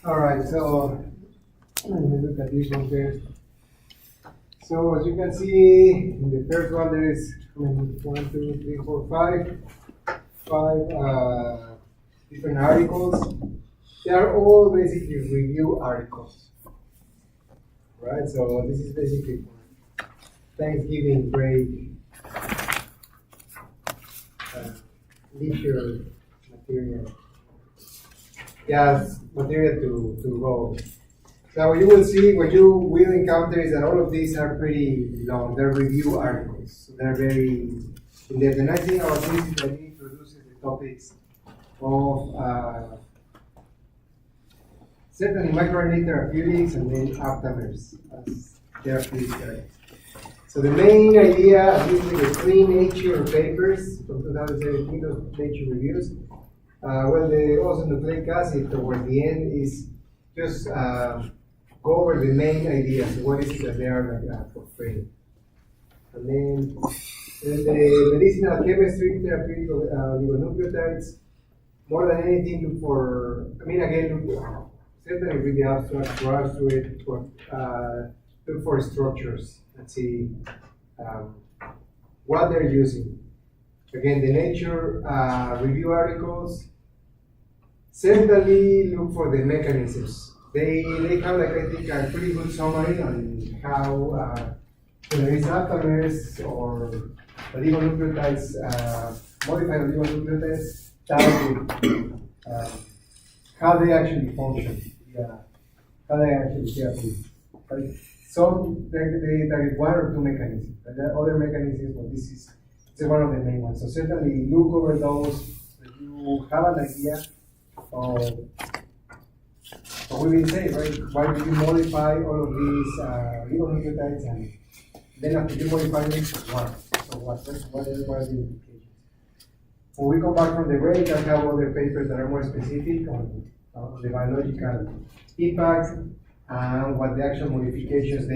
All right, so let me look at this one first. So as you can see, in the first one there is one, two, three, four, five different articles. They are all basically review articles, right? So this is basically for Thanksgiving break, leisure material. Yes, material to go. So what you will see, what you will encounter is that all of these are pretty long. They're review articles. So they're very in depth. The nice thing about this is that it introduces the topics of certainly microRNA therapeutics and then aptamers as therapeutic areas. So the main idea, at least with the three Nature papers from 2017, those Nature reviews, well, the nucleic acid towards the end is just go over the main ideas. What is it that they are like portraying? And then the medicinal chemistry, therapeutic oligonucleotides, more than anything, look for, I mean, again, look, certainly read the abstract, browse through it, look for structures and see what they're using. Again, the Nature review articles, certainly look for the mechanisms. They have, like, I think, a pretty good summary on how there is aptamers or oligonucleotides, modified oligonucleotides, how they actually function, how they actually therapy. Right? Some they target one or two mechanisms. But there are other mechanisms, but this is one of the main ones. So certainly look over those so that you have an idea of what we've been saying, right? Why do you modify all of these oligonucleotides, and then after you modify them, what? So what are the implications? When we come back from the break, I have other papers that are more specific on the biological impacts and what the actual modifications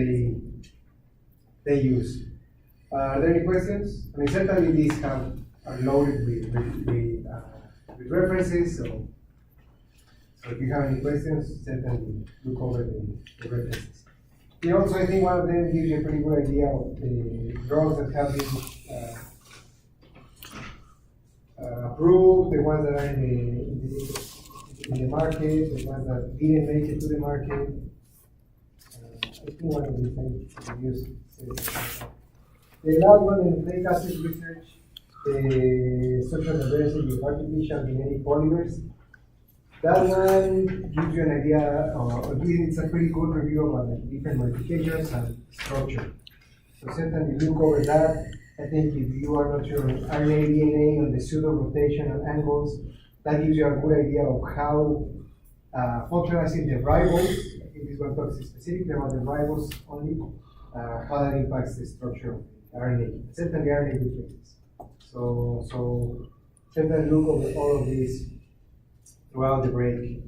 they use. Are there any questions? I mean, certainly these are loaded with references, so if you have any questions, certainly look over the references. And also, I think one of them gives you a pretty good idea of the drugs that have been approved, the ones that are in the market, the ones that didn't make it to the market. I think one of these things use. The last one in nucleic acid research, the social diversity of artificial genetic polymers. That one gives you an idea, it's a pretty good review about the different modifications and structure. So certainly look over that. I think if you are not sure on RNA, DNA, on the pseudo-rotational angles, that gives you a good idea of how functional acid, the ribose, I think this one talks specifically about the ribose only, how that impacts the structure of RNA, certainly RNA duplexes. So certainly look over all of these throughout the break.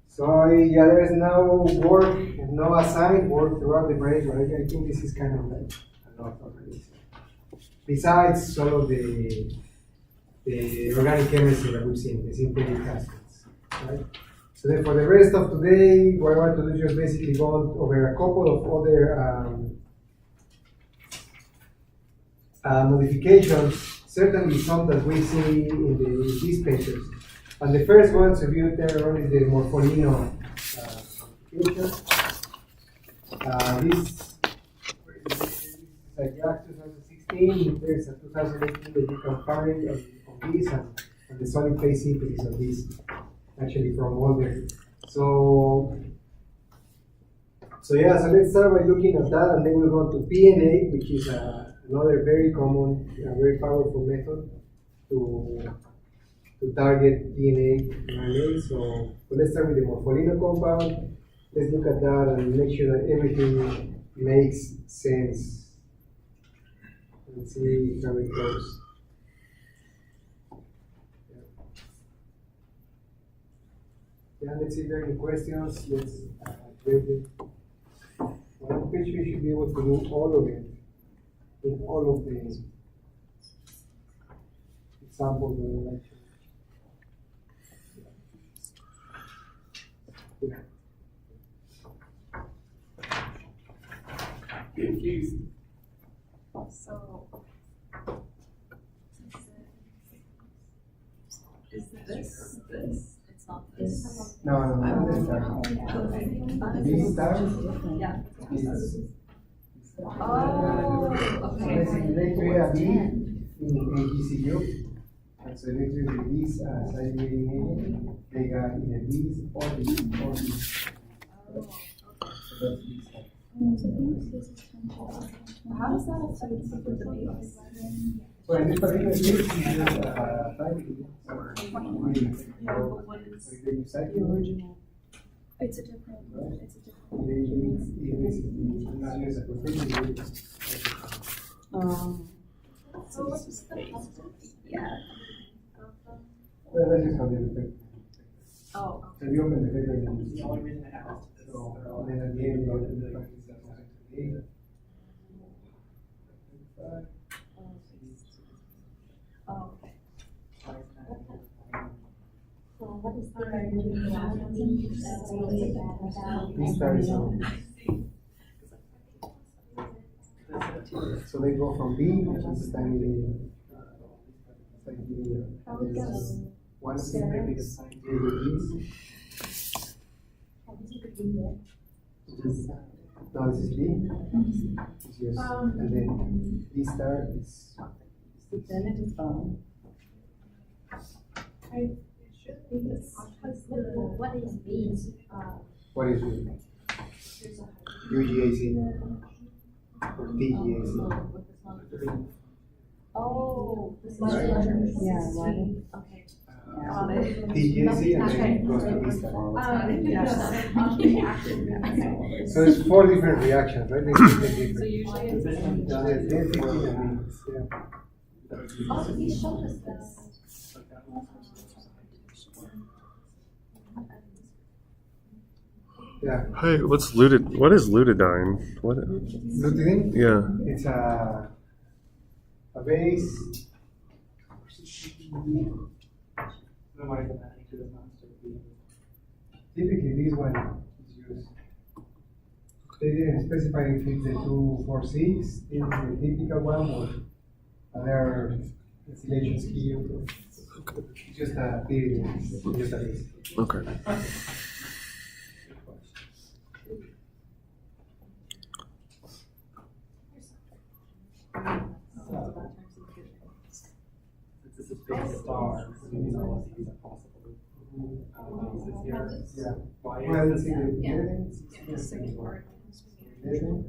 So yeah, there is no work, no assigned work throughout the break, but I think this is kind of like a lot of it. Besides some of the organic chemistry that we've seen, the synthetic acids, right? So then for the rest of today, what I want to do is just basically go over a couple of other modifications, certainly some that we see in these papers. And the first one, so if you turn on, is the Morpholino modification. This is like 2016, there's a 2018 that you can find of this and the solid phase synthesis of this, actually from Walder. So yeah, so let's start by looking at that, and then we'll go to PNA, which is another very common, very powerful method to target DNA and RNA. So let's start with the Morpholino compound. Let's look at that and make sure that everything makes sense. Let's see how it goes. Yeah, let's see if there are any questions. Let's break it. Well, I'm pretty sure you should be able to do all of it in all of the examples of the lecture. Confused. So. Is this? It's not this. No, not this star. This star Yeah. is. Oh, So okay. basically, they create a beam in GCU. And so they create these side-grading agent. They got either these or these or these. So that's these star. How does that affect the base? So in this particular case, you just side-grading. So What is? so they use side-grading. It's a different. They use not use a professional. So what's the base? Yeah. Well, that's just how they affect. Oh. So if you open the paper, then The only reason I asked is so then at the end, you go to the practice that was actually Oh, okay. These stars so they go from B, which is standing one is maybe the sign to no, this is B. It's yours. And then B star is Then it is bone. What is B? what is it? UGAC or DGAC. Oh. Right. Yeah, right. Okay. Yeah. DGAC and then it goes to B star. So it's 4 different reactions, right? They So different. usually it's. They're 15 and B. Yeah. Oh, he showed us this. Yeah. Hey, what is lutein? What? Lutein? Yeah. It's a base. Typically, this one is used. They didn't specify if it's the 246. This is the typical one, or other installation skill. It's just a theory, just a base. Okay. This is big star. So these are all these are possible. This here. Yeah. Why Well, is let's see this? the Yeah. evidence. Yeah, the second part. Evidence.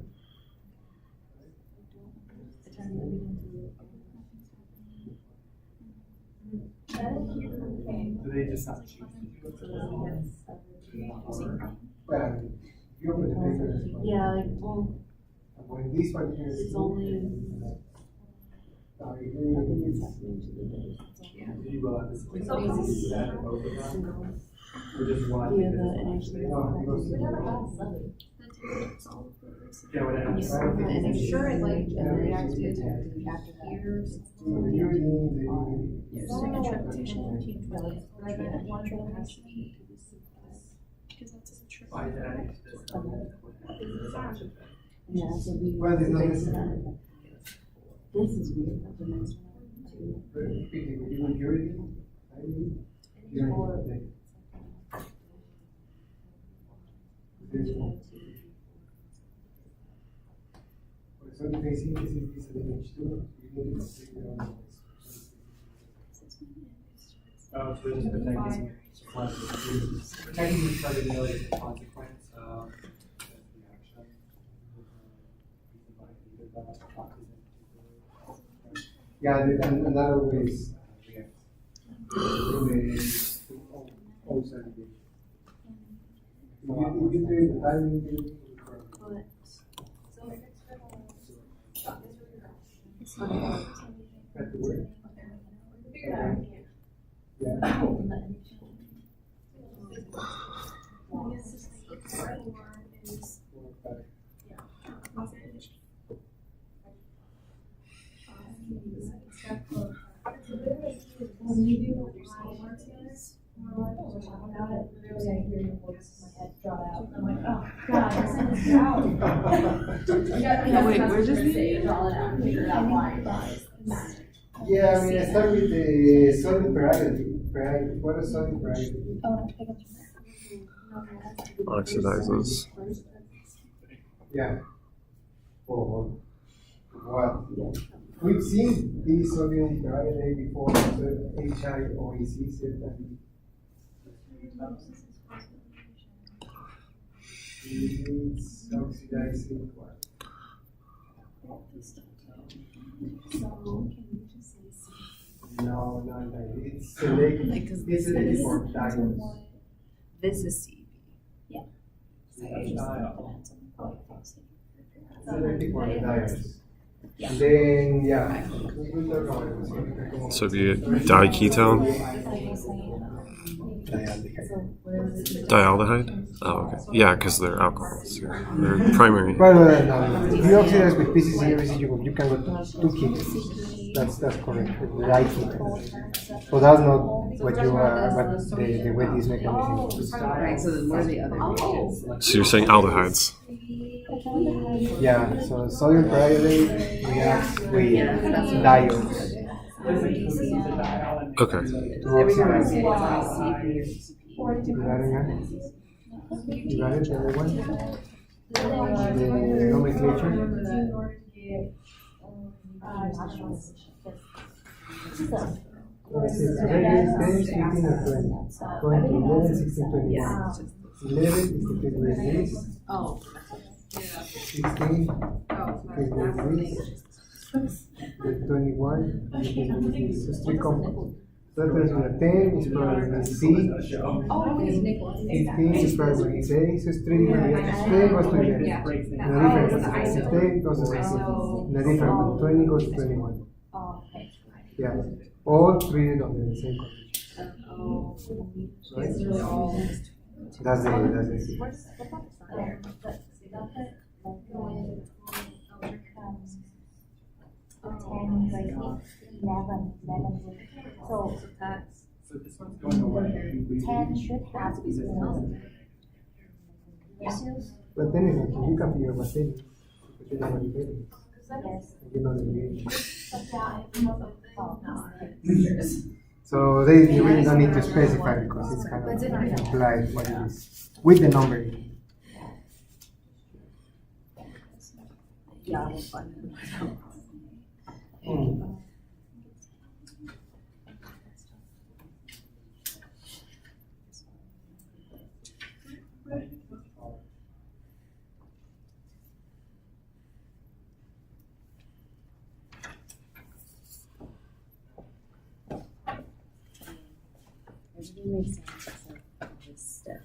Do they just have to choose? Well, you open the paper. Yeah, like, well, When this one here is. it's only, nothing is happening to the base. Do you this is So how is that both of them? Or just one? Yeah, the NHD. No, it goes to- Yeah, whatever. And it's Sure, it's like- and then it has to get to after here. Why is that? Yeah, so we. Well, there's no necessary. This is weird, but the next one, too. Oh, so just protecting. Protecting each other knows the consequence of the action. Yeah, and that always reacts. You do it the time you at the work. Yeah. Yeah, wait, where's this? Yeah, I mean, I start with the sodium peroxide. What is sodium peroxide? Oxidizes. Yeah. For what? We've seen this sodium peroxide before, so HIOEC certainly. It's oxidizing what? No, it's selective. It's selective for diamonds. This is CB. Selective for the diamonds. And then, yeah. we will talk about it. So if you get diketone, dialdehyde. Oh, okay. Yeah, because they're alcohols. Yeah. They're primary. Well, no. If you oxidize with PCC residual, you can go to 2 ketones. That's correct. Light ketone. So that's not what you are, but the way this mechanism is. Right, so then what are the other reagents? So you're saying aldehydes. Yeah, so sodium peroxide reacts with diodes Okay. to oxidize. You got it, man? You got it, everyone? The nomenclature? Let's see, so maybe it's 10, 15, or 20. Going to 11, 16, 21. 11 is the case where it is. Oh. 16 is the case where it is. The 21 is the case where it is. So it's 3 compounds. So that tells me that 10 is probably C. 15 is probably A. So it's 3 different reactions. 10 goes to 11. In a different concentration. 10 goes to 16. In a different one. 20 goes to 21. Yeah. All treated under the same condition. Right? That's the So this one's going away. 10 should have to be zero. But then you can figure what 10 is. But you know what it is. Yes. You know the reaction. So you really don't need to specify because it's kind of implied what it is with the number. Yeah. Everything makes sense except this step.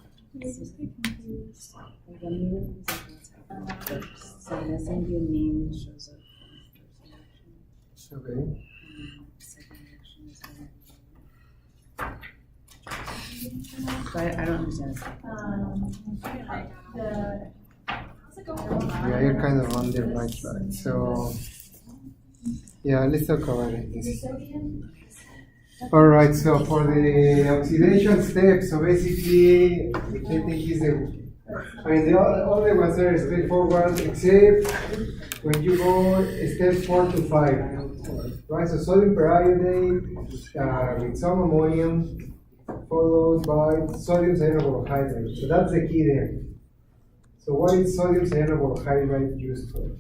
Like when you look at what's happening first, so the SMU name shows up on the first reaction, Okay. and the second reaction is when so I don't understand this. Yeah, you're kind of on the right track. So, yeah, let's talk about it. All right, so for the oxidation step, so basically, which I think is the other ones are straightforward, except when you go steps 4 to 5, right? So sodium periodate with some ammonium, followed by sodium cyanoborohydride. So that's the key there. So what is sodium cyanoborohydride used for?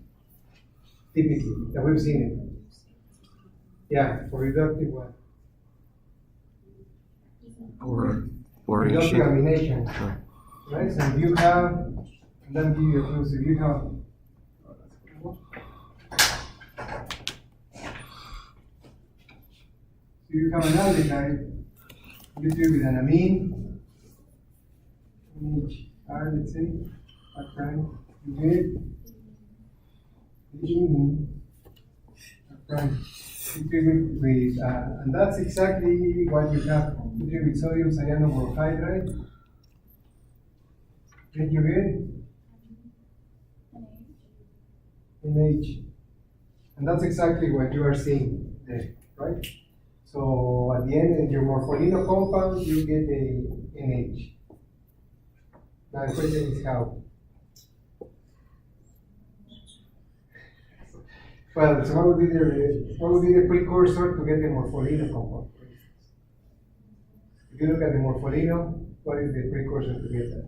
Typically, that we've seen it. Yeah, for reductive what? Or Reductive amination. amination. Right? So if you have, let me give you a clue. So if you have, an aldehyde, you do with an amine, R, let's say, R prime, you get the amine, R prime. You do with, and that's exactly what you have. You do with sodium cyanoborohydride. Did you get? NH. And that's exactly what you are seeing there, right? So at the end, in your morpholino compound, you get a NH. Now the question is how? Well, so what would be the precursor to get the Morpholino compound? For instance? If you look at the Morpholino, what is the precursor to get that?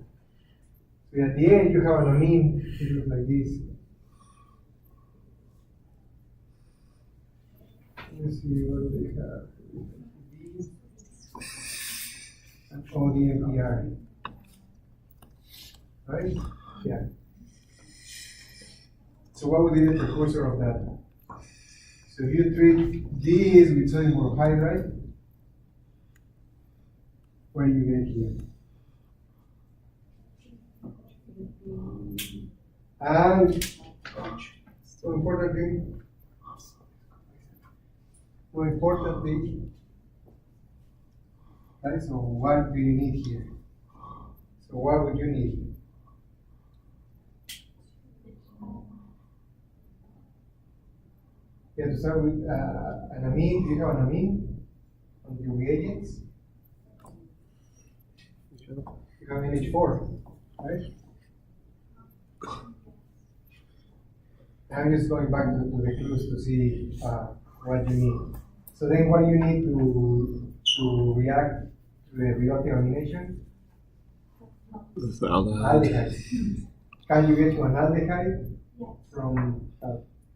So at the end, you have an amine, it looks like this. Let's see what they have. And ODMPR. Right? Yeah. So what would be the precursor of that? So if you treat these with sodium borohydride, what do you get here? And more importantly, right? So what do you need here? So what would you need? You have to start with an amine. Do you have an amine on your reagents? You have NH4, right? I'm just going back to the clues to see what you need. So then what do you need to react to the reductive amination? That's the aldehyde. Aldehyde. Can you get to an aldehyde Yes. from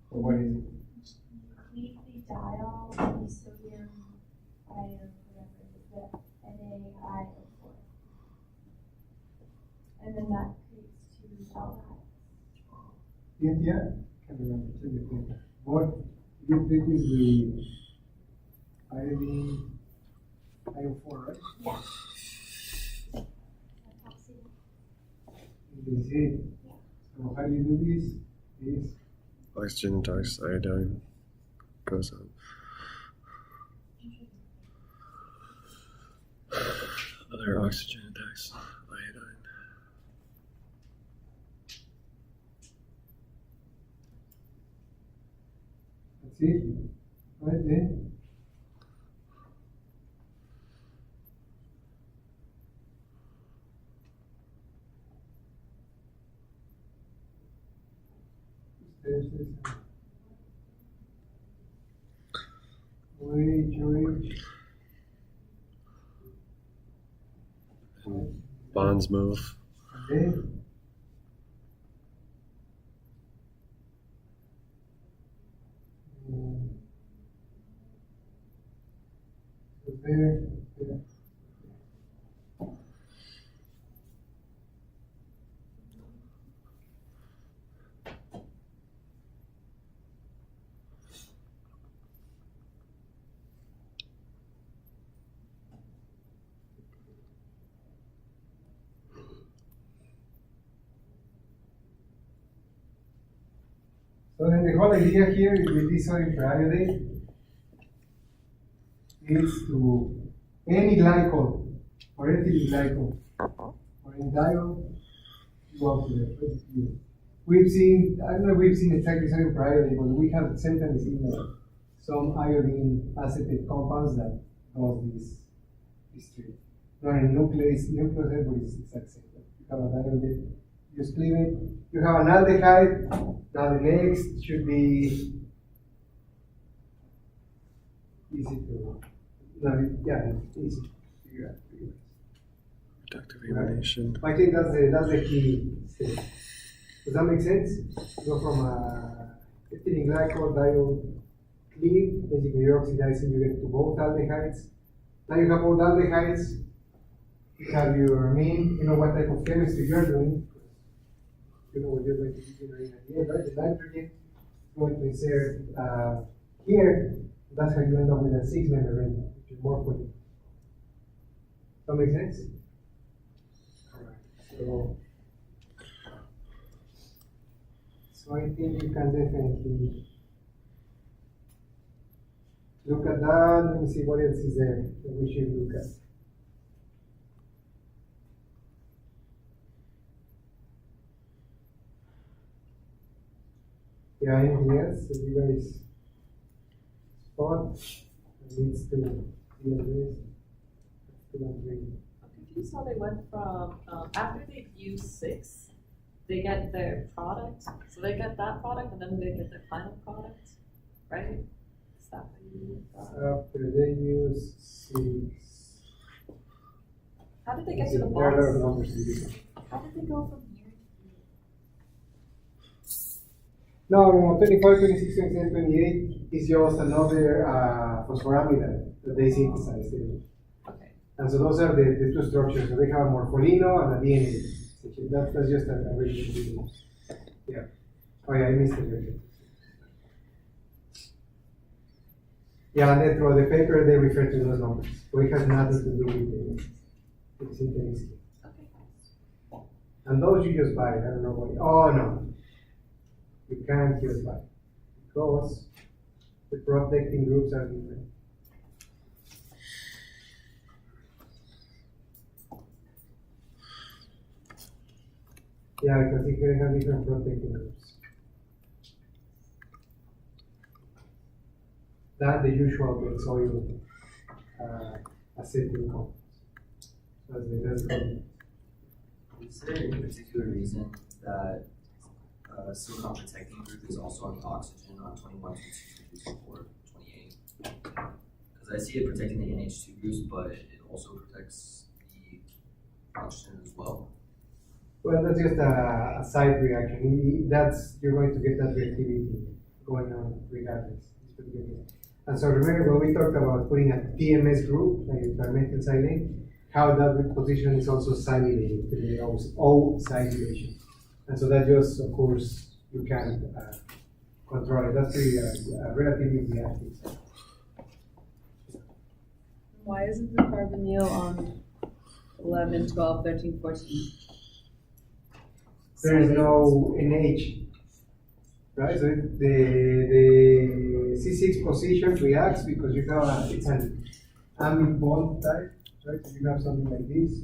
what is it? Completely dial the sodium ion, whatever it is, the NaIO4. And then that creates two aldehydes. Cynthia? Can remember. Cynthia. What you think is the iodine IO4, right? Yeah. You can see it. So how do you do this? Is Oxygen attacks iodine goes up. Other oxygen attacks iodine. that's it. Right there. There's this. OH. And bonds move. Okay. So there. So then the whole idea here with this sodium periodate is to any glycol or ethylene glycol or any diol, go up to the we've seen, I don't know if we've seen exactly sodium periodate, but we have sometimes seen some iodine acetate compounds that cause this trait. Not in nucleus, but it's exact same. You have a diol, you split it, you have an aldehyde. Now the next should be easy to, easy to figure out. Reductive amination. I think that's the key step. Does that make sense? Go from ethylene glycol, diol, cleave, basically you're oxidizing, you get to both aldehydes. Now you have both aldehydes, you have your amine, you know what type of chemistry you're doing. You know what you're going to be doing at the end, right? The nitrogen is going to insert here. That's how you end up with a 6-member ring, which is more potent. Does that make sense? Alright. So I think you can definitely look at that. Let me see what else is there that we should look at. Yeah, anything else that you guys spot that needs to be addressed? I'm confused how they went from, after they use 6, they get their product, so they get that product and then they get their final product. right? Is that what you thought? After they use 6. How did they get to the There are a lot of box? numbers to use. How did they go from here? No, 25, 26, 27, 28 is just another phosphoramidite that they synthesize there. Okay. And so those are the two structures. So they have a morpholino and a DNA. That's just a really good. Yeah. Oh yeah, I missed it. Yeah, and then through the paper they refer to those numbers. So it has nothing to do with the synthesis. Okay. And those you just buy. I don't know why. Oh no. You can't just buy. Because the protecting groups are different. Yeah, because they have different protecting groups. Than the usual benzoyl acetyl compounds. That's called. Is there any particular reason that silicon protecting group is also on the oxygen on 21, 22, 24, 28? Because I see it protecting the NH2 groups, but it also protects the oxygen as well. Well, that's just a side reaction. You're going to get that reactivity going on regardless. And so remember when we talked about putting a PMS group, like trimethyl how that position is also silylated to the O side relation. And so that just, of course, you can't control it. That's pretty relatively reactive. Why isn't the carbonyl on 11, 12, 13, 14? There is no NH, right? So the C6 position reacts because you have it's an amine bond type, right? So you have something like this.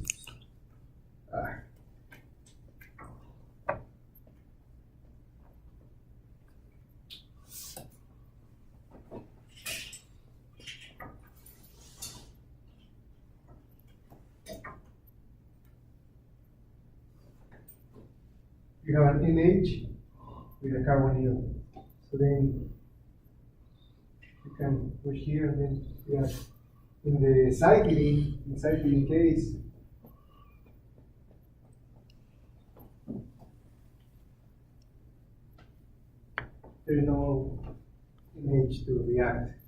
You have an NH with a carbonyl. So then you can push here and then yeah. In the cycling case, there is no NH to react.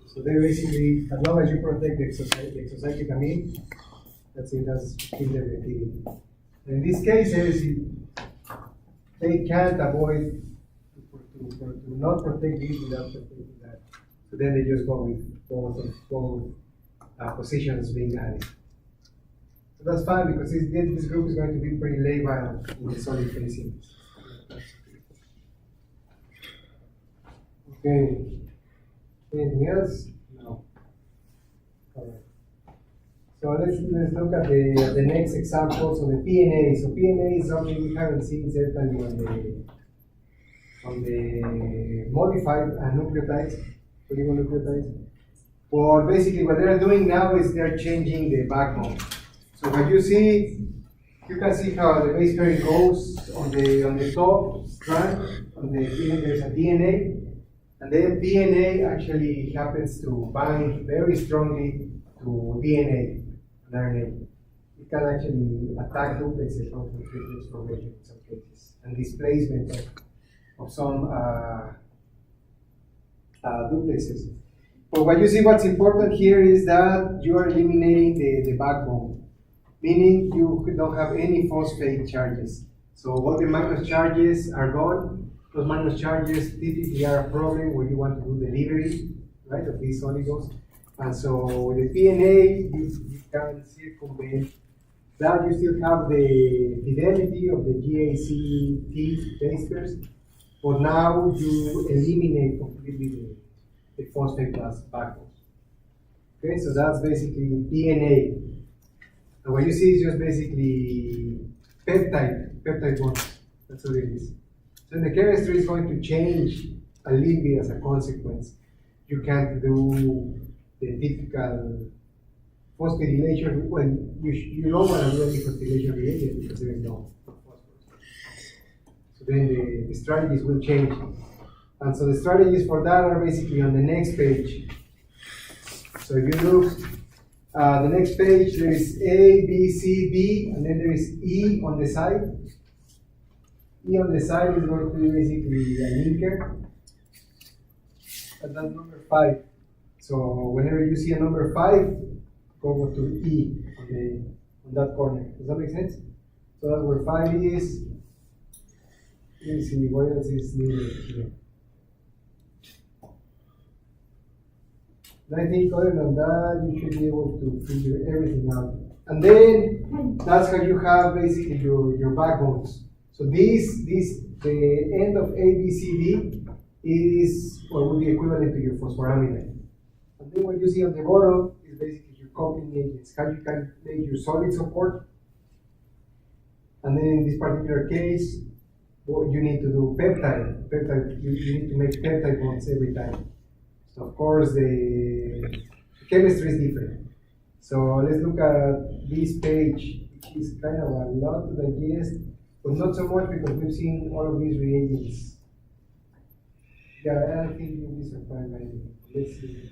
So they basically, as long as you protect the exocyclic amine, that's it, that's in the reactivity. In these cases, they can't avoid to not protect this without protecting that. So then they just go with both positions being added. So that's fine because this group is going to be pretty labile in the solid phase. Okay. Anything else? No. All right. So let's look at the next example. So the PNA. So PNA is something we haven't seen certainly on the modified nucleotides, oligonucleotides. Well, basically what they're doing now is they're changing the backbone. So what you see, you can see how the base pairing goes on the top strand. There's a DNA, and then DNA actually happens to bind very strongly to DNA. RNA. It can actually attack duplexes from triplex formation in some cases, and displacement of some duplexes. But what you see, what's important here is that you are eliminating the backbone, meaning you don't have any phosphate charges. So all the minus charges are gone. Those minus charges typically are a problem when you want to do delivery, right, of these oligos. And so with the PNA, you can circumvent that. You still have the fidelity of the GACT base pairs, but now you eliminate completely the phosphate plus backbones. Okay, so that's basically PNA. And what you see is just basically peptide bonds. That's what it is. So the chemistry is going to change a little bit as a consequence. You can't do the typical phosphorylation. Well, you don't want to do any phosphorylation reagent because there is no phosphorus. So then the strategies will change. And so the strategies for that are basically on the next page. So if you look, the next page, there is A, B, C, D, and then there is E on the side. E on the side is going to be basically a linker. But that's number 5. So whenever you see a number 5, go to E on that corner. Does that make sense? So that's where 5 is. Let me see, what else is needed here? And I think other than that, you should be able to figure everything out. And then that's how you have basically your backbones. So the end of A, B, C, D is what would be equivalent to your phosphoramidite. And then what you see on the bottom is basically your coupling agents, how you can make your solid support. And then in this particular case, what you need to do peptide. You need to make peptide bonds every time. So of course the chemistry is different. So let's look at this page, which is kind of a lot to digest, but not so much because we've seen all of these reagents. Yeah, I don't think you'll be surprised by it. Let's see.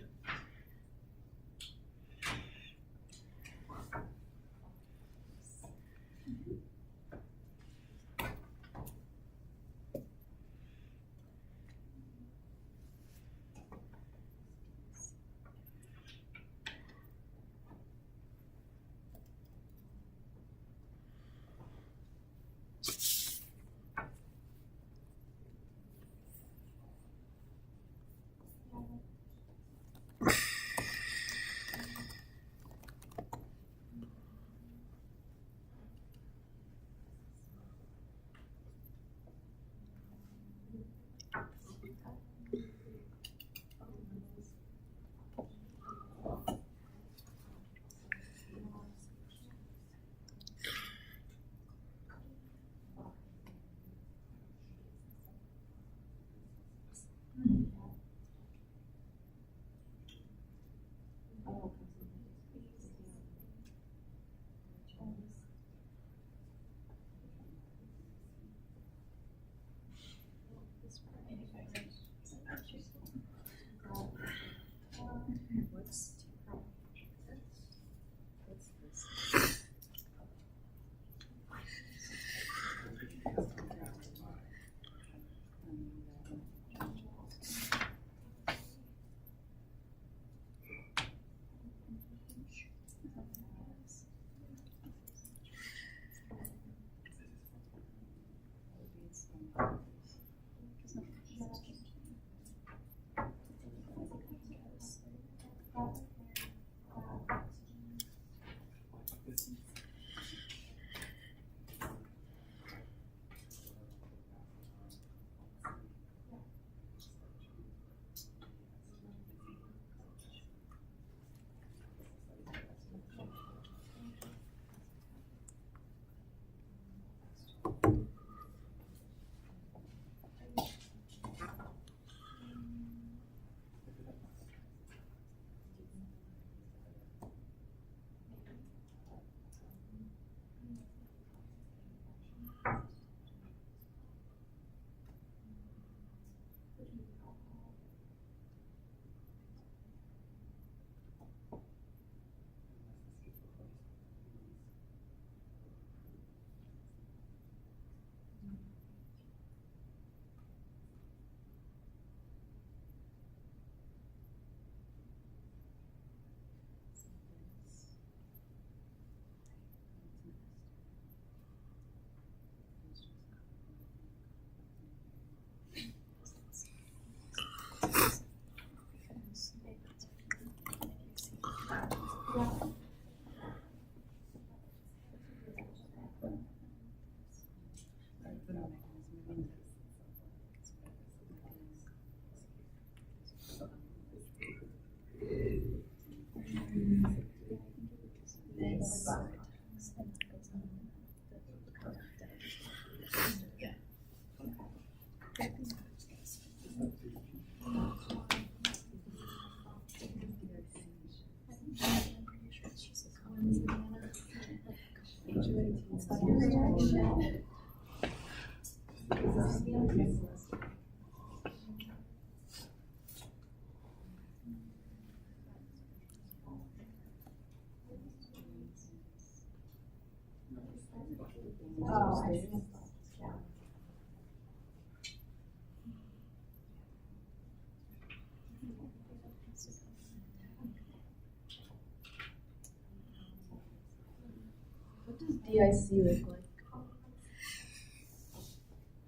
EIC look like?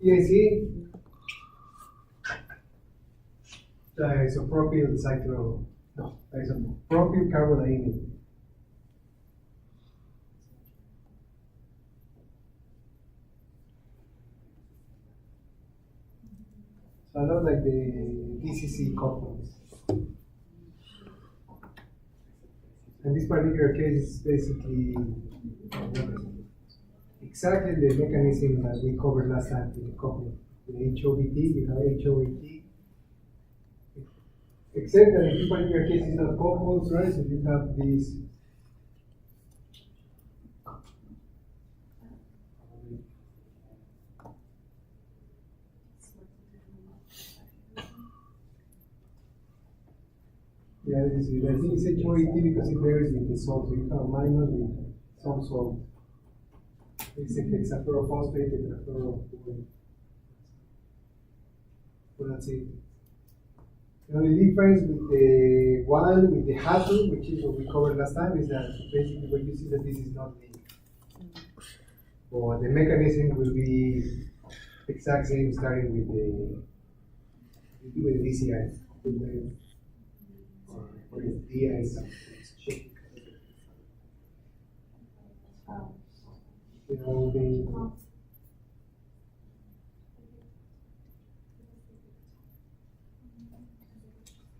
EIC, isopropyl isopropyl carbonamide. So I know like the DCC compounds. And this particular case is basically exactly the mechanism that we covered last time in the coupling. The HOBT, you have HOAT. Except that in this particular case it's not coupled, right? So you have these. Yeah, this is, I think it's HOAT because it varies with the salt. So you have a minus with some salt. Basically, it's a fluorophosphate and a fluorophosphate. So that's it. The only difference with the one with the HATU, which is what we covered last time, is that basically what you see that this is not linked. Or the mechanism will be exact same starting with the DCI. Or the DI something. You know,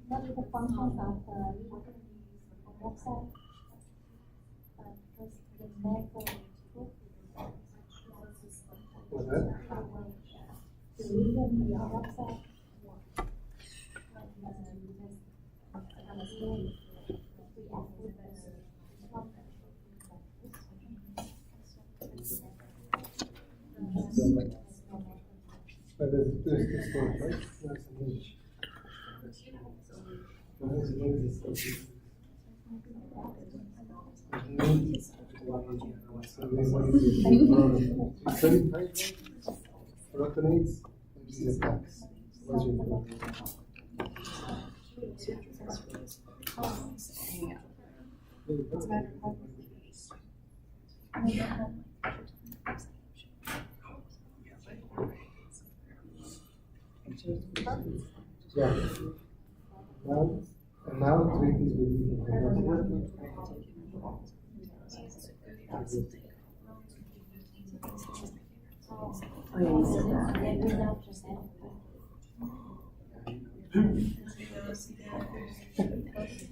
What are the functions of the website? Because the method. what's that? The reason the website. But there's two stores, right? That's an image. That's an image. And then what is it? Protonates, and this is tax. What's your problem? Yeah. Now treat this with Oh, yeah, you said that.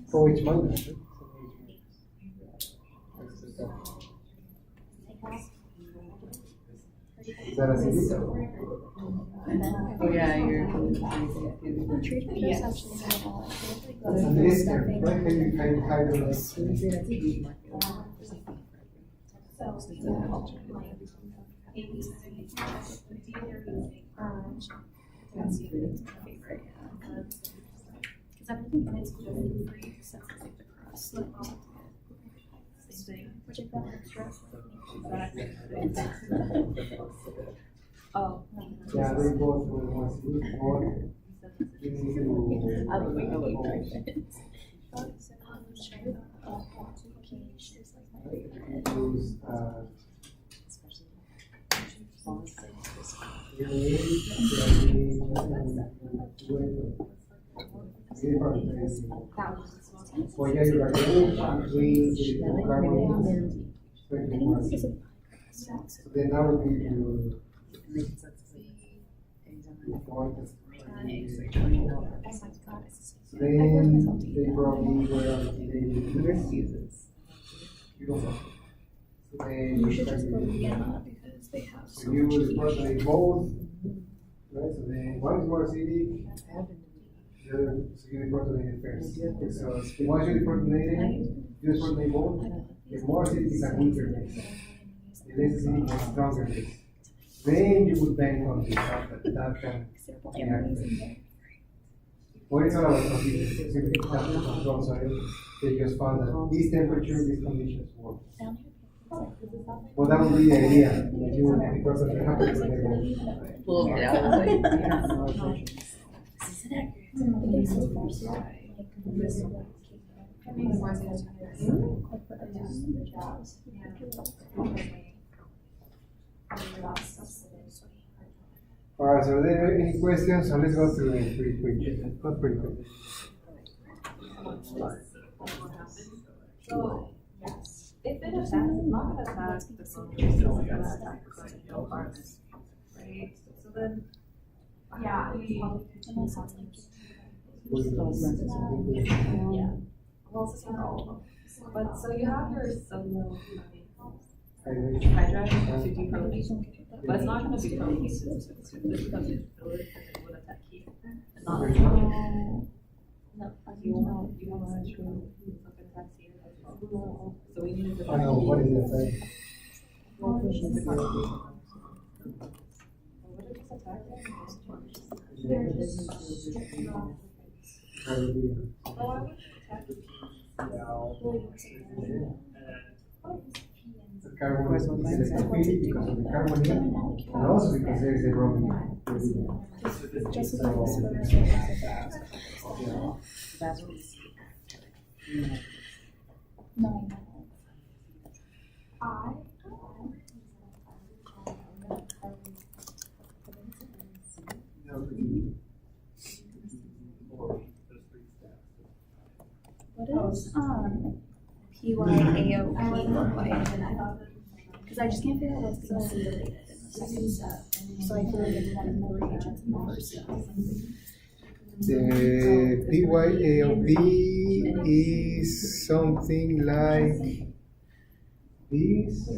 For each month. Is that a CD? Oh, yeah, you're. Treatment Yes. essentially metabolic. That's an ester, right? Can you hydrolyze? Because everything is gluten free except for like the crust. Which is better stress. Oh. Yeah, they both will want to eat more. You need to. I don't know. Use, you need well, yeah, you're right. Between the carbonates, so then that would be to so then they probably were you don't know. So then You should just go to Vienna because they have so you would protonate both, right? So then one is more acidic, the other, so you deprotonate it first. So once you deprotonate it, you deprotonate both. The more acidic is a weaker base. The less acidic is a stronger base. Then you would bank on this, that can react. What is all about conditions? So you can have to control soil. They just found that this temperature, these conditions work. Well, that would be the idea. That you would deprotonate half of the Well, yeah, I was like, Alright, so are there any questions? So let's go through it pretty quick. Not pretty quick. So, yes, if it affects, it's not gonna affect the social skills that's right? So then, yeah, yeah, well, it's not all of them. But so you have your sodium hydride to deprotonate, but it's not gonna deprotonate, it's because it's filler and it would affect heat. And not no, you want to look at that here as well. So we need to. I know, what is it say? What did this attack? Oh, I would attack the The carbon is electrophilic because of the carbon here, and also because there is a bromine. Just So, That's what we see. No. What is PYAOP look like? Because I just can't figure out what's being simulated in the second step. So I feel like it's one of the reagents in the first step. the PYAOP is something like this.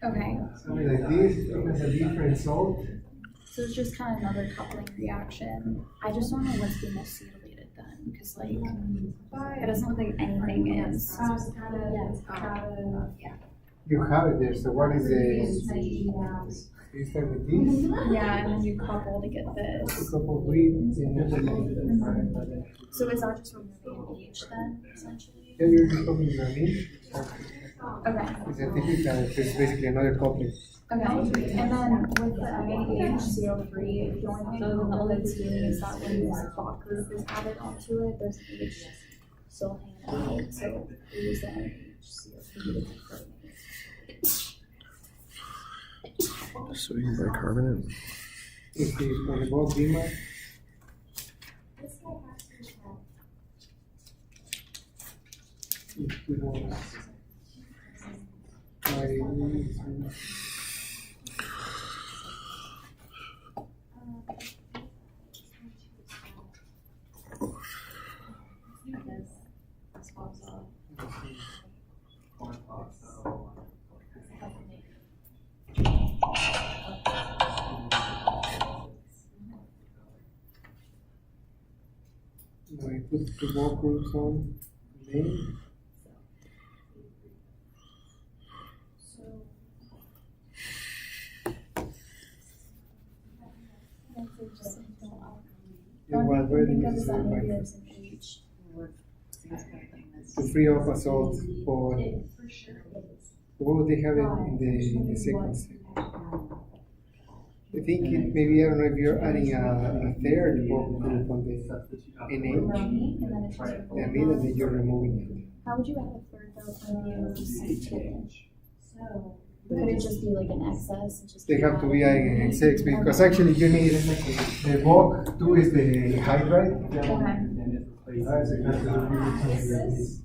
Okay, Something like this. It has a different salt. so it's just kind of another coupling reaction. I just don't know what's being acetylated then, because like, it doesn't look like anything is. You have it there. So what is the? You start with this. Yeah, and then you couple to get A this. couple of weeks. So is that just removing an H then, essentially? Yeah, you're just talking about me. Okay, It's a typical. It's basically another coupling. okay. And then with the HCO3, the only thing that's doing is that when this Bach group is added onto it, there's an H still hanging out. So we use that HCO3 to deprotonate. Sodium bicarbonate. If you for the bulk dimmer. If you want. I put the bulk groups on. Name. The And what only where thing I do can think of is you that maybe like there's an H. to free up a salt for what would they have in the second step? I think it, maybe I don't know if you're adding a third bulk group on the NH, And then it's just the amide, and then you're removing how would you add a third though from the C2? Could it just be like an excess? And just it. They have to be in 6 because actually you need the bulk 2 is the hydride. Okay. Right, so you have to do something like this.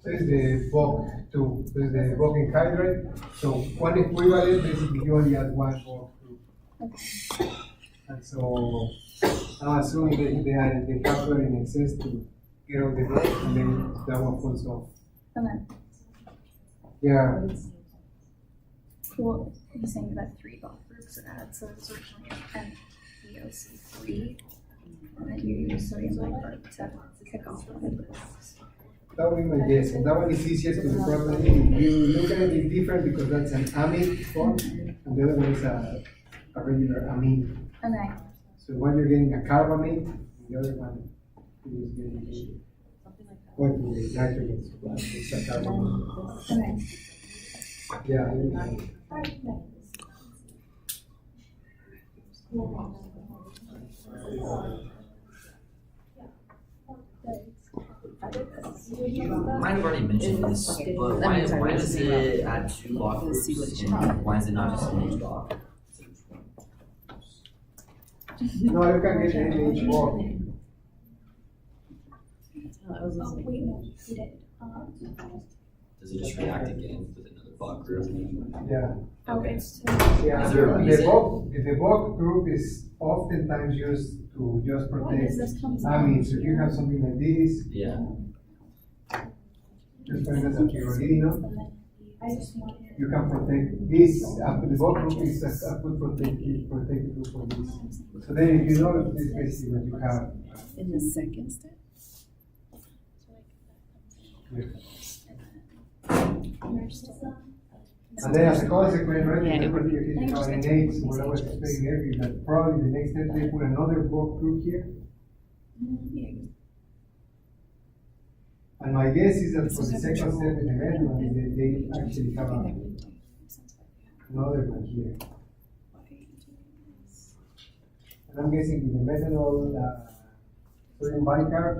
So it's the bulk 2, so it's the bulk in hydride. So one equivalent, basically you only add one bulk group. And so I'm assuming they capture in excess to get all the bulk and then that one falls off. Okay. Yeah, Well, you're saying that 3 Bach groups are added, so it's originally an NeOC3, and then you use sodium bicarbonate to kick off of it. that would be my guess. And that one is easiest because probably you look at it, it's different because that's an amide form and the other one is a regular amine. Okay. So one you're getting a carbamate, and the other one is getting What the nitrogen supply, it's a carbon. Okay. Yeah. Might have already mentioned this, but why does it add two block groups and why is it not just an H block? No, you can get any each block. Oh, wait, no, he did. Does it just react again with another block group? Yeah. Oh, it's Yeah, Is there a reason? the block group is oftentimes used to just what protect is this comes amines. So if you have something like this, Yeah. just for instance, a pyrrolidinol, I just wanted. you can protect this, the block group is a good protected group for this. So then if you know this is basically what you have. In the second step? And then as a consequence, right, Yeah, in it the would be- particular case, you have NH, what I was explaining earlier, that probably the next step they put another block group here. And my guess is that for the second step in the methanol, they actually have another one here. And I'm guessing with the methanol, sodium bicarb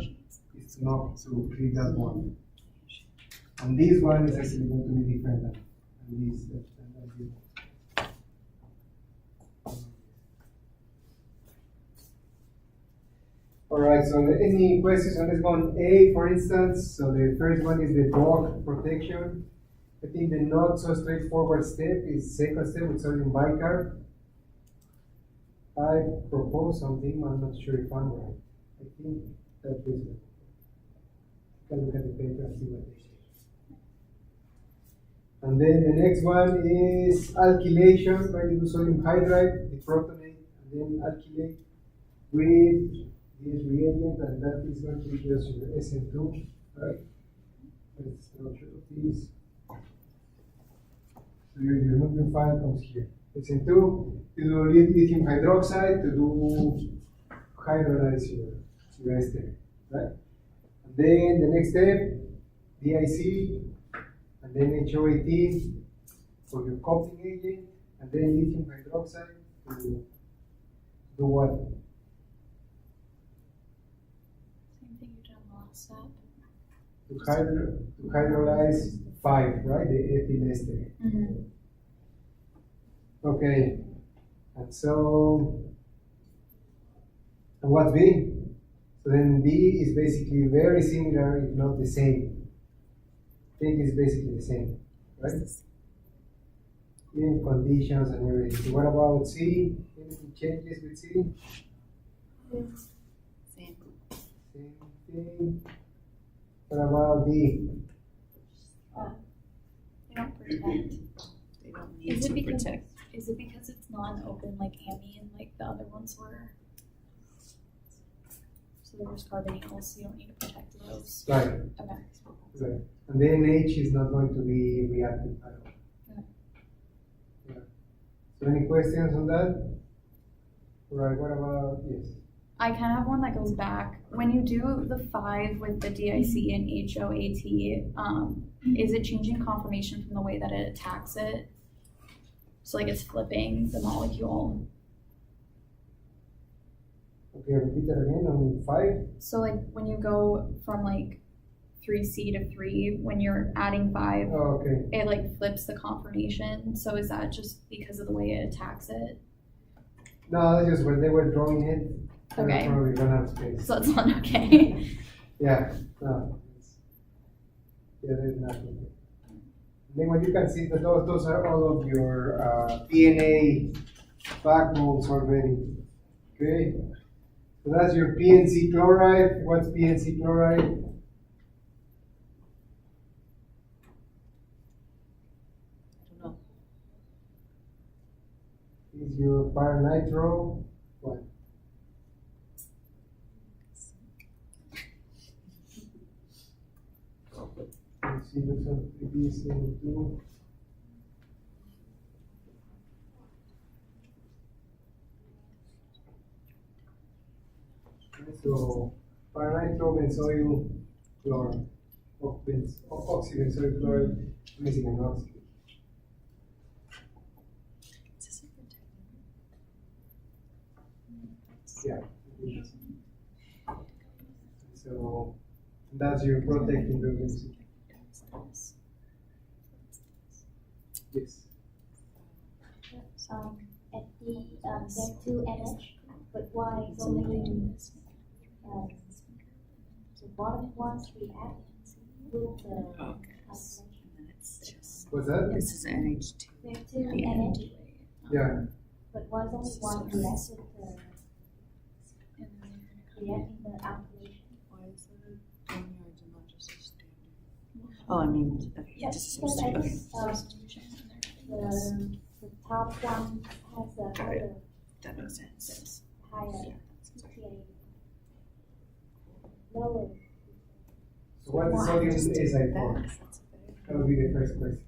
is enough to treat that one. And this one is actually going to be different than this. Than this. All right, so any questions on this one? A, for instance, so the first one is the block protection. I think the not so straightforward step is second step with sodium bicarb. I propose something, I'm not sure if I'm right. I think that is it. You can look at the paper and see what they say. And then the next one is alkylation, right? You do sodium hydride, deprotonate, and then alkylate with this reagent, and that is going to be just your SN2, right? That's the structure of this. So your nucleophile comes here. SN2, you do lithium hydroxide to do hydrolyze your ester, right? And then the next step, DIC, and then HO18 for your coupling agent, and then lithium hydroxide to do what? Same thing you did on the last step. To hydrolyze 5, right? The ethyl ester. Mm-hmm. Okay, and so, and what's B? So then B is basically very similar, if not the same. I think it's basically the same, right? In conditions and everything. So what about C? Anything changes with C? Same. Same thing. What about D? They don't protect. They don't need Is it to because, protect. is it because it's non-open like amine like the other ones were? So there's carbonyls, so you don't need to protect those. Right, Okay. right. And then H is not going to be reactive at all. Okay. Yeah. So any questions on that? Right, what about, yes? I kind of have one that goes back. When you do the 5 with the DIC and HOAT, is it changing conformation from the way that it attacks it? So like it's flipping the molecule. Okay, repeat that again on 5. So like when you go from like 3C to 3, when you're adding 5, Oh, okay. it like flips the conformation. So is that just because of the way it attacks it? No, that's just when they were drawing it. they Okay. Probably run out of space. So it's not okay. Yeah, no. Yeah, there's nothing. Then what you can see that those are all of your DNA backbones already. Okay. So that's your PNC chloride. What's PNC chloride? I don't know. Is your paranitro. What? Let's see, looks like this two. So, paranitro benzoyl chloride, oxygen, sorry, chloride, missing an oxygen. Yeah. So that's your protecting buildings. Yes. At the, there two NH, but why is only, the bottom ones react with the calculation? What's that? This is NH2. There are two The NH, Yeah. but why is only one react with the, reacting the calculation? Oh, I mean, okay, Yes, just because I okay. guess, the top one has a higher, That makes sense. higher CPA. Lower. So what is sodium azide for? That would be the first question.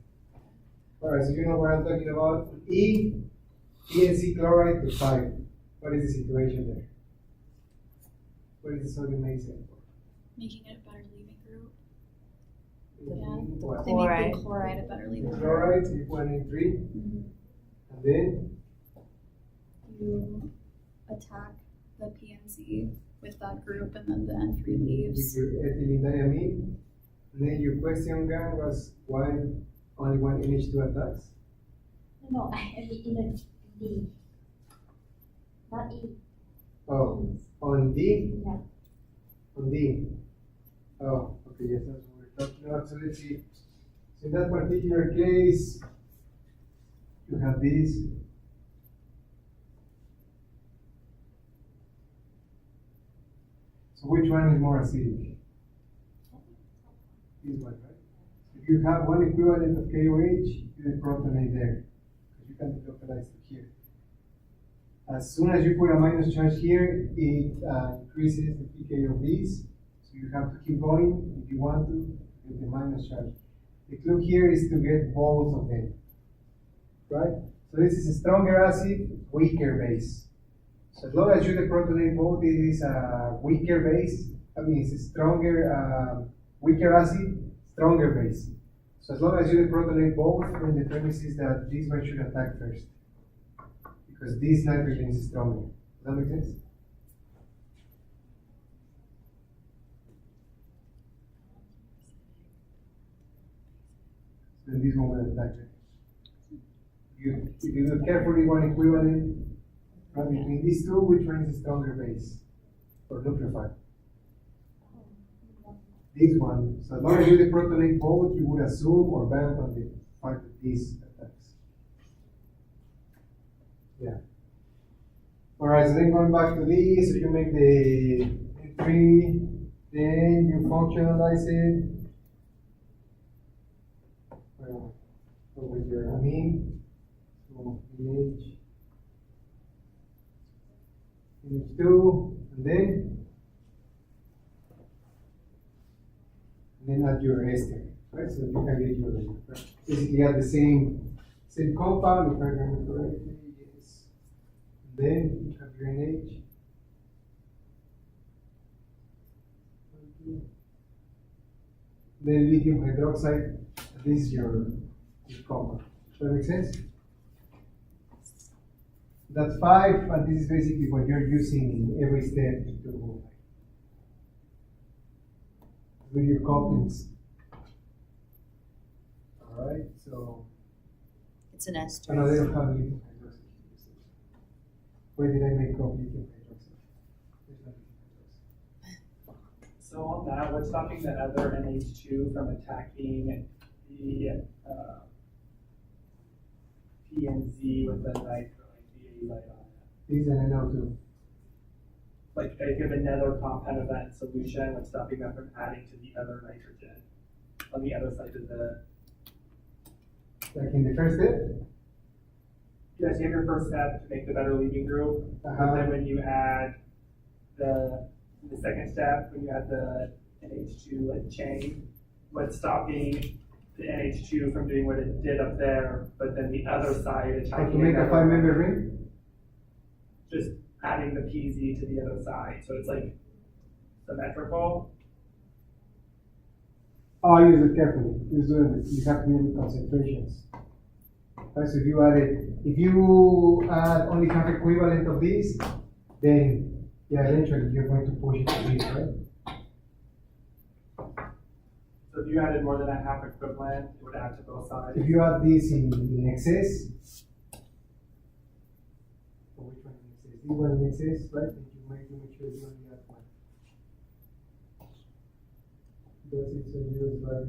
Alright, so you know what I'm talking about. E and C chloride to 5. What is the situation there? What is the sodium azide for? Making it a better leaving group. What? They make the chloride a better leaving The group. chloride, so you put in 3. And then, You attack the PNC with that group and then the N3 with leaves. your ethylenediamine. And then your question, Gan, was why only one NH2 attacks? No, I mean in a D. Not E. Oh, on D? Yeah. On D. Oh, okay, yes, that's what we're talking about. So let's see. So in that particular case, you have this. So which one is more acidic? This one, right? If you have one equivalent of KOH, you deprotonate there. Because you can delocalize it here. As soon as you put a minus charge here, it increases the pK of these. So you have to keep going if you want to get the minus charge. The clue here is to get both of them. Right? So this is a stronger acid, weaker base. So as long as you deprotonate both, it is a weaker base. I mean, it's a stronger, weaker acid, stronger base. So as long as you deprotonate both, then the premise is that this one should attack first. Because this nitrogen is stronger. Does that make sense? Then this one will attack it. If you look carefully, one equivalent, right, between these two, which one is the stronger base? Or nucleophile? This one. So as long as you deprotonate both, you would assume or bank on the fact that this attacks. Yeah. Alright, so then going back to this, so you make the 3, then you functionalize it. So with your amine, so NH, NH2, and then add your ester, right? So you can get your, basically add the same compound, if I remember correctly, yes. And then you have your NH. Then lithium hydroxide, this is your compound. Does that make sense? That's 5, and this is basically what you're using in every step to do your couplings. Alright, so It's an ester. no, they don't have lithium hydroxide. Where did I make up lithium hydroxide? There's no lithium hydroxide. So on that, what's stopping the other NH2 from attacking the P and Z with the nitro, like the azide on it? This is an NO2. Like if you have another compound of that in solution, what's stopping them from adding to the other nitrogen on the other side of the? Like in the first step? Yes, you have your first step to make the better leaving group, Uh-huh. and then when you add the second step, when you add the NH2 like chain, what's stopping the NH2 from doing what it did up there, but then the other side So attacking to make a another 5-member one, ring? just adding the PZ to the other side, so it's like symmetrical. Oh, use it carefully. You have to deal with concentrations. Right, so if you add only half equivalent of this, then yeah, eventually you're going to push it to this, right? So if you added more than a half equivalent, it would add to both sides. If you add this in excess, or which one in excess? This one in excess, right? And you make sure you only add one. Does it so use right?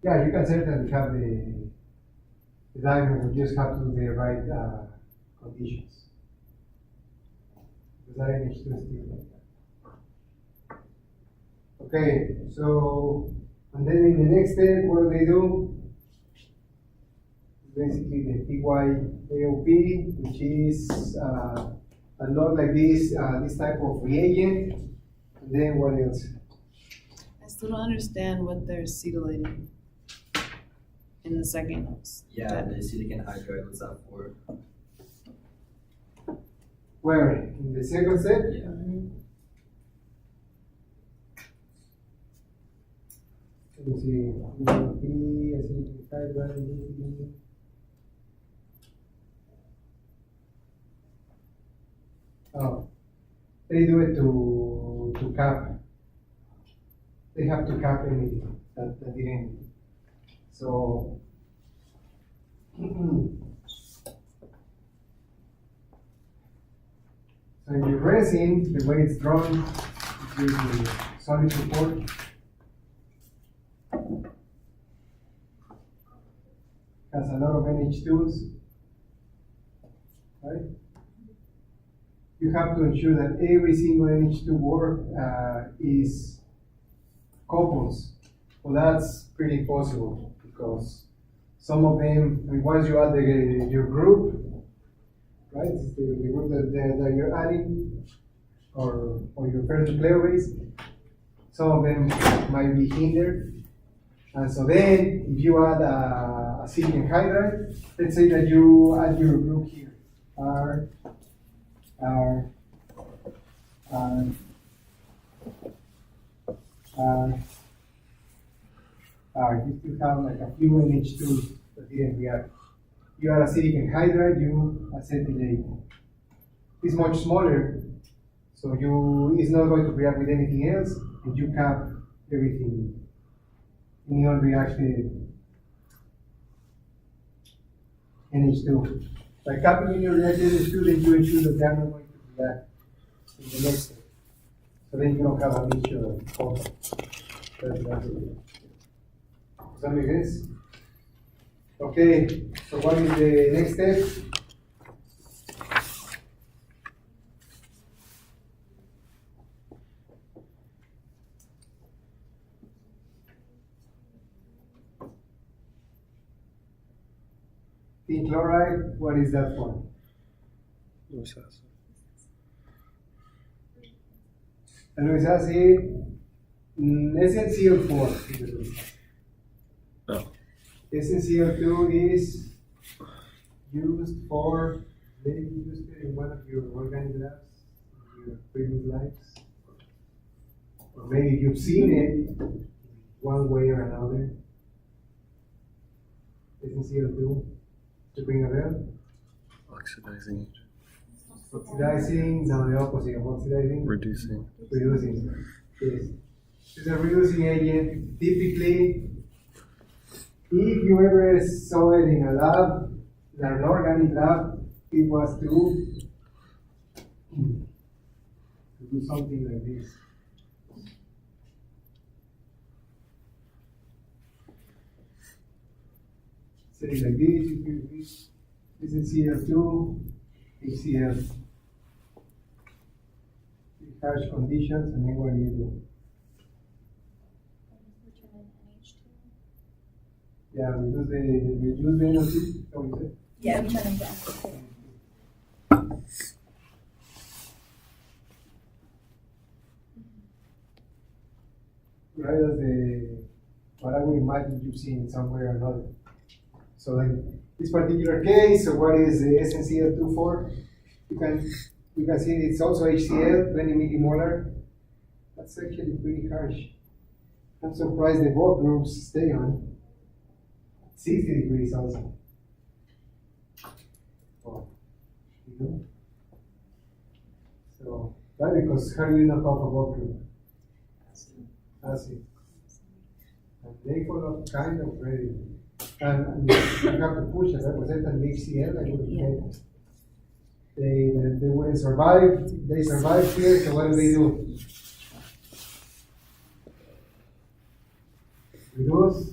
Yeah, you can certainly have the diagram, you just have to do the right conditions. Because that image is still like that. Okay, so, and then in the next step, what do? Basically the PYAOP, which is a lot like this type of reagent. And then what else? I still don't understand what they're acetylating in the second. Yeah, the acetic anhydride, what's that for? Where? In the second step? Yeah. Let me see. PYAOP, acetic anhydride, oh, they do it to cap. They have to cap anything that didn't. So, so in your resin, the way it's drawn is using solid support. Has a lot of NH2s, right? You have to ensure that every single NH2 word is couples. Well, that's pretty impossible because some of them, I mean, once you add your group, right? It's the group that you're adding, or your first nuclear base, some of them might be hindered. And so then, if you add acetic anhydride, let's say that you add your group here, R, you still have like a few NH2 that didn't react. You add acetic anhydride, you acetylate. It's much smaller, so it's not going to react with anything else, and you cap everything in the unreacted NH2. By capping in your reacted NH2, then you ensure that they're not going to react in the next step. So then you don't have a mixture of both. Does that make sense? Okay, so what is the next step? Tin chloride, what is that for? Lewis acid. Lewis acid, SnCl4. Oh. SnCl2 is used for, maybe you used it in one of your organic labs in your previous lives. Or maybe you've seen it one way or another. SnCl2, to bring a bell. Oxidizing. Oxidizing, no, the opposite of oxidizing. Reducing. Reducing, yes. It's a reducing agent. Typically, if you ever saw it in a lab, in an organic lab, it was to do something like this. Say like this, this is Cl2, HCl. Harsh conditions, and then what do you do? Yeah, reduce the NO2, how you say? Yeah, we turn into NH2. Right, as what I would imagine you've seen somewhere or another. So in this particular case, so what is the SnCl2 for? You can see it's also HCl, 20 millimolar. That's actually pretty harsh. I'm surprised the both groups stay on 60 degrees also. Oh, you know? So, right, because how do you knock off a both group? Acid. And they follow kind of ready. And you have to push it, was it an HCl? I would have they wouldn't survive. They survived here, so what do? Reduce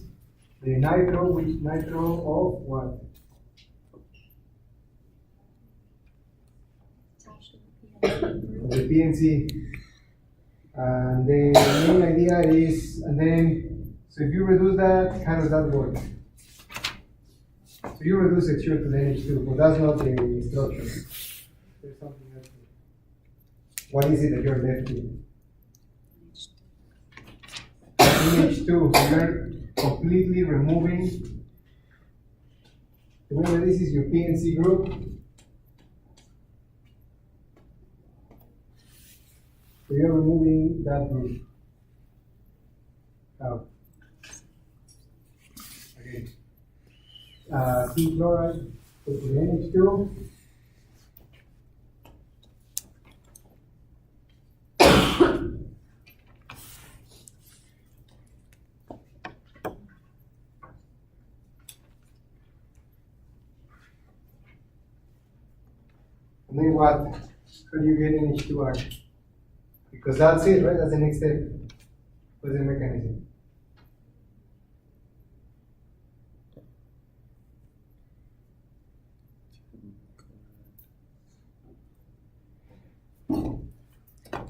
the nitro, which nitro of what? The PNC. And the main idea is, and then, so if you reduce that, how does that work? So you reduce H2 to the NH2, but that's not the structure. There's something else. What is it that you're left with? NH2, so you're completely removing. Remember, this is your PNC group. So you're removing that group. How? Okay. Zinc chloride, go to the NH2. And then what? How do you get NH2R? Because that's it, right? That's the next step. What's the mechanism?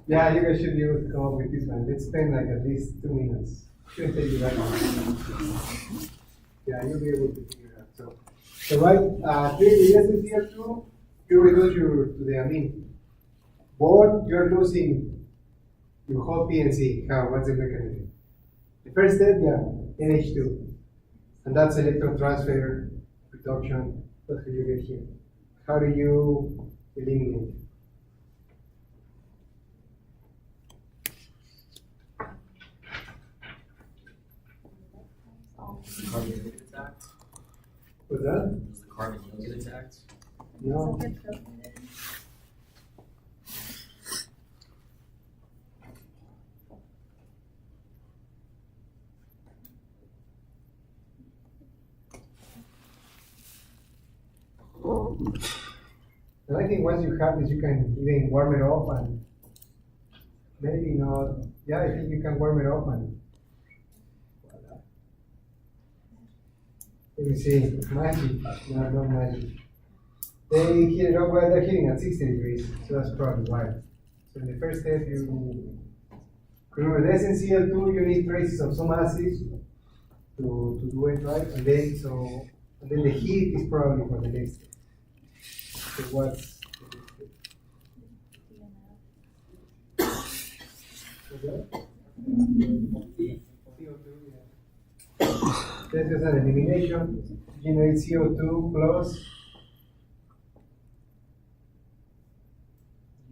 Yeah, you guys should be able to come up with this one. Let's spend like at least 2 minutes. Shouldn't take you that long. Yeah, you'll be able to figure it out. So right, clearly SnCl2, you reduce to the amine. But you're losing your whole PNC. How? What's the mechanism? The first step, yeah, NH2. And that's electron transfer reduction. That's what you get here. How do you eliminate? Carbon yield get attacked? What's that? Does the carbon yield get attacked? No. And I think once you have this, you can even warm it up and maybe not. Yeah, I think you can warm it up and. Voila. Let me see. Magic. No, not magic. They heat it up. Well, they're heating at 60 degrees, so that's probably why. So in the first step, you remember the SnCl2. You need traces of some acids to do it right, and then the heat is probably for the next step. So what's CO2, yeah. This is an elimination. Generate CO2 plus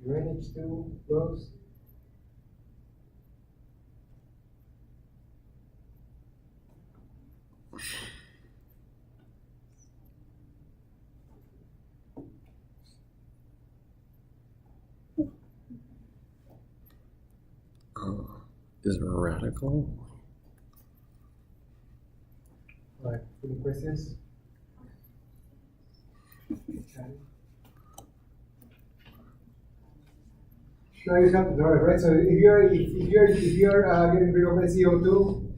your NH2 plus Is it a radical? Right, any questions? No, you have to draw it, right? So if you're getting rid of SCO2,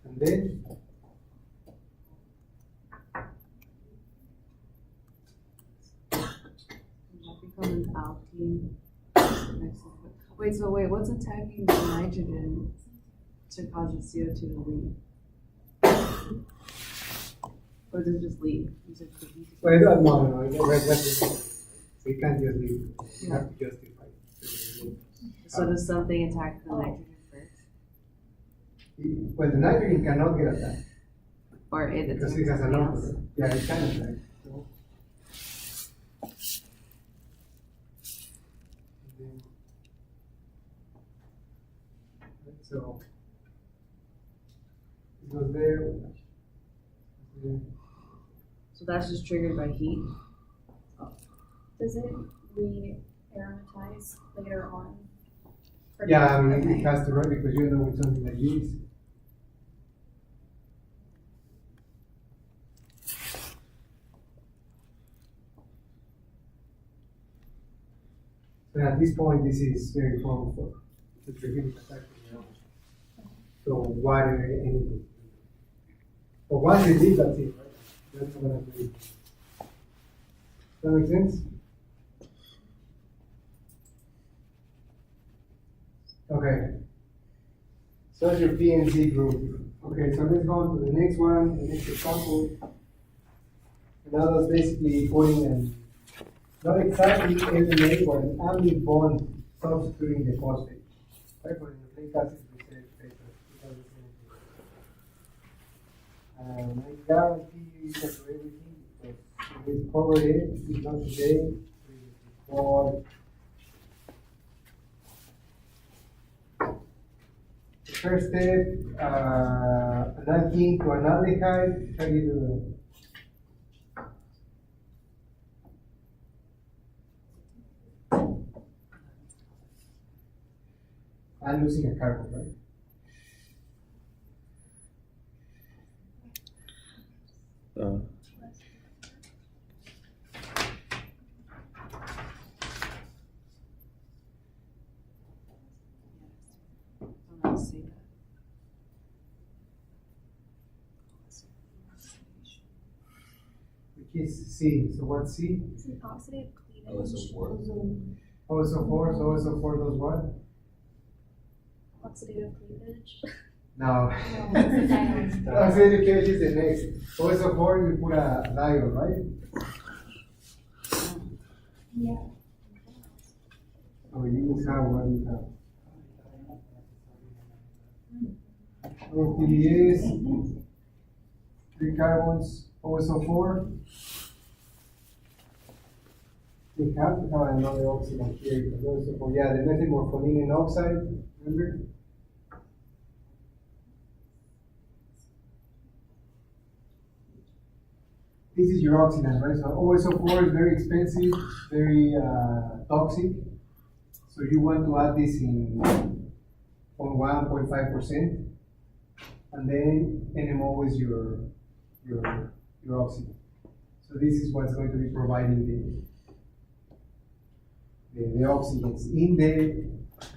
and then Become an alkene. Wait, so what's attacking the nitrogen to cause the CO2 to leave? Or does it just leave? well, no, we can't just leave. You have to justify it. So does something attack the nitrogen first? Well, the nitrogen cannot get attacked Or it because attacks it has a something number. else? Yeah, it can attack. So. So it goes there. So that's just triggered by heat? Does it re-aromatize later on? Or Yeah, I does it- mean, okay. it has to run because you know with something like this. So at this point, this is very common for the trigger attack. So water, anything. But once you leave, that's it, right? That's what I'm doing. Does that make sense? Okay. So that's your PNC group. Okay, so let's go on to the next one, the next example. And now that's basically putting an, not exactly MMA, but an amide bond substituting the phosphate. Right, but in the nucleic acid research paper, 2017. I guarantee you can do everything because we covered it, it's not today, before. The first step, an alkene to an aldehyde, how do you do that? I'm losing a carbon, right? I don't see that. Which is C. So what's C? Is it oxidative cleavage? OSO4. OSO4, so OSO4 does what? Oxidative cleavage. No. No, it's a diamond. Oxidative cleavage is the next. OSO4, you put a diol, right? Yeah. Oh, you have what you have. OPDAs, 3 carbons, OSO4. We have to have another oxidant here because OSO4, yeah, the methylmorpholine oxide, remember? This is your oxidant, right? So OSO4 is very expensive, very toxic. So you want to add this in 0.1, 0.5%. And then NMO is your oxidant. So this is what's going to be providing the oxidants in the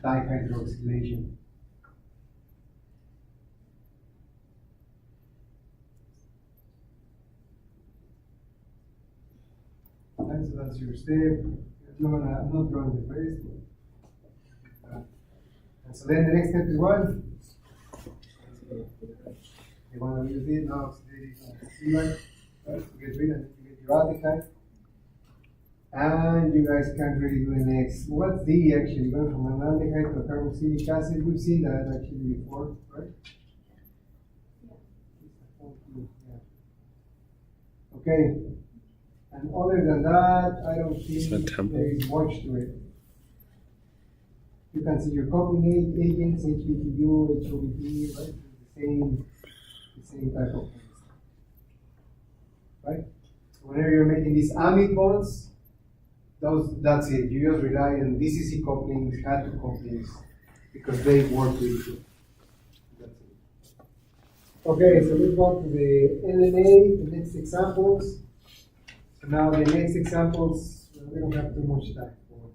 dihydroxylation. And so that's your step. I'm not drawing the face. And so then the next step is what? You want to use it now, oxidative right? To get rid of it, you get your aldehyde. And you guys can't really do the next. What's D actually? Going from an aldehyde to a carboxylic acid. We've seen that actually before, right? Yeah. Okay. And other than that, I don't Is think that temple? there is much to it. You can see your coupling agents, HBTU, HOBT, right? The same type of things. Right? So whenever you're making these amide bonds, that's it. You just rely on DCC couplings, HAT2 couplings, because they work with each other. That's it. Okay, so let's go to the LNA, the next examples. So now the next examples, we don't have too much time for.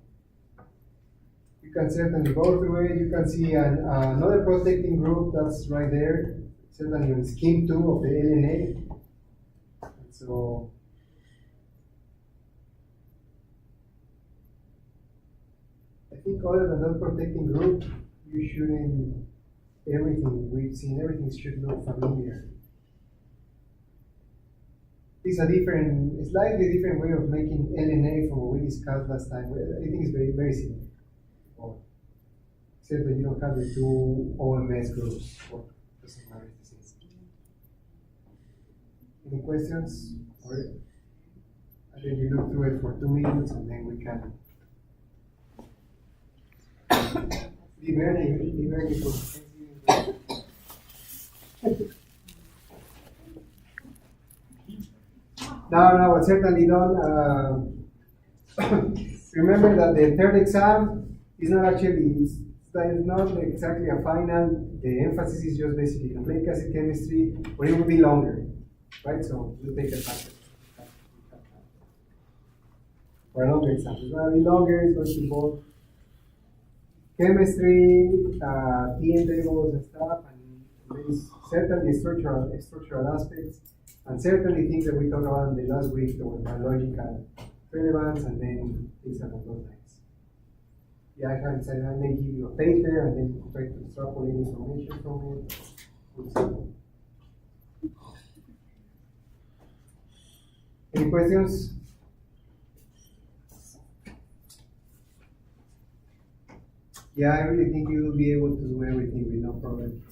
You can certainly go through it. You can see another protecting group that's right there, certainly on scheme 2 of the LNA. And so I think other than that protecting group, you shouldn't, everything we've seen, everything should look familiar. It's a slightly different way of making LNA from what we discussed last time. I think it's very, very similar. Except that you don't have the 2 OMS groups. Or doesn't matter, it's the same. Any questions? Or I think you look through it for 2 minutes and then we can. Be very for No, what's certainly done. Remember that the third exam is not actually, it's not exactly a final. The emphasis is just basically nucleic acid chemistry, but it will be longer, right? So we'll take advantage. For a longer exam, it's going to be longer. It's going to involve chemistry, TM tables and stuff, and there's certainly structural aspects, and certainly things that we talked about in the last week, the biological relevance, and then things along those lines. Yeah, I can say I may give you a paper and then you can try to extrapolate information from it. We'll see. Any questions? Yeah, I really think you will be able to do everything with no problem.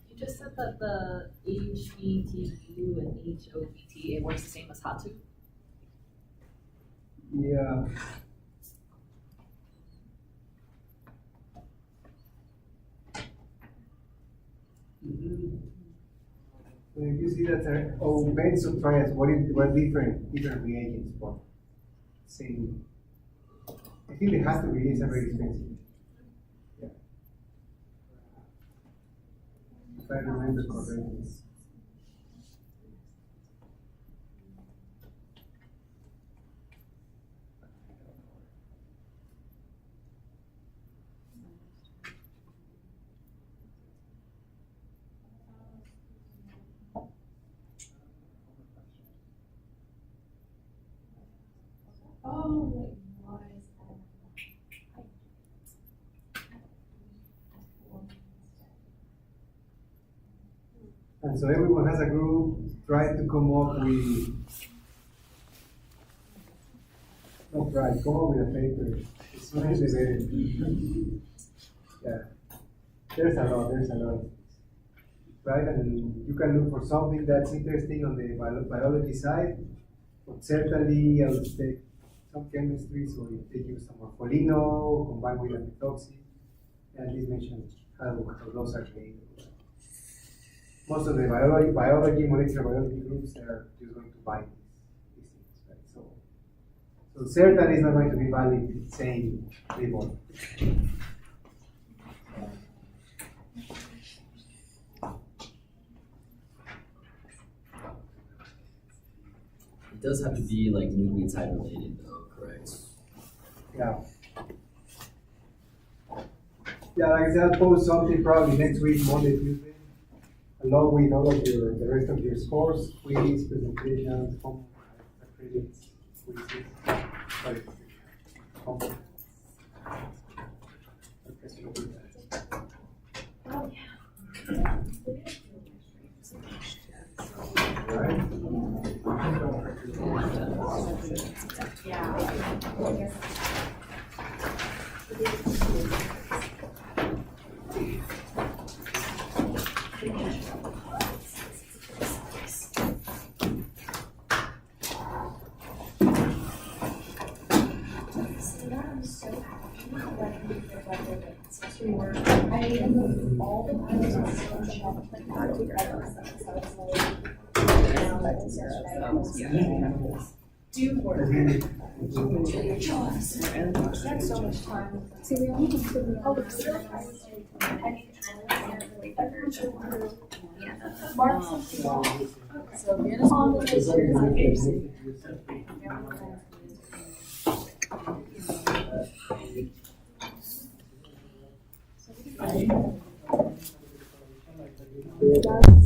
You just said that the HBTU and HOBT, it works the same as HATU? Yeah. So if you see that benzo triads, what different reagents for same. I think it has to be, it's very expensive. Yeah. If I remember correctly. And so everyone has a group, try to come up with, come up with a paper. It's not easy, yeah. There's a lot. Right, and you can look for something that's interesting on the biology side, but certainly I would take some chemistry, so you take use some morpholino combined with antitoxin, and at least mention how those are created. Most of the biology, molecular biology groups are just going to buy these things, right? So certainly it's not going to be valid saying label. It does have to be like nucleotide related though, correct? Yeah. Yeah, like I said, I'll post something probably next week, Monday, Tuesday, along with all of the rest of your scores, quiz, presentations, homework, credits, quizzes, homework. See, we only have to So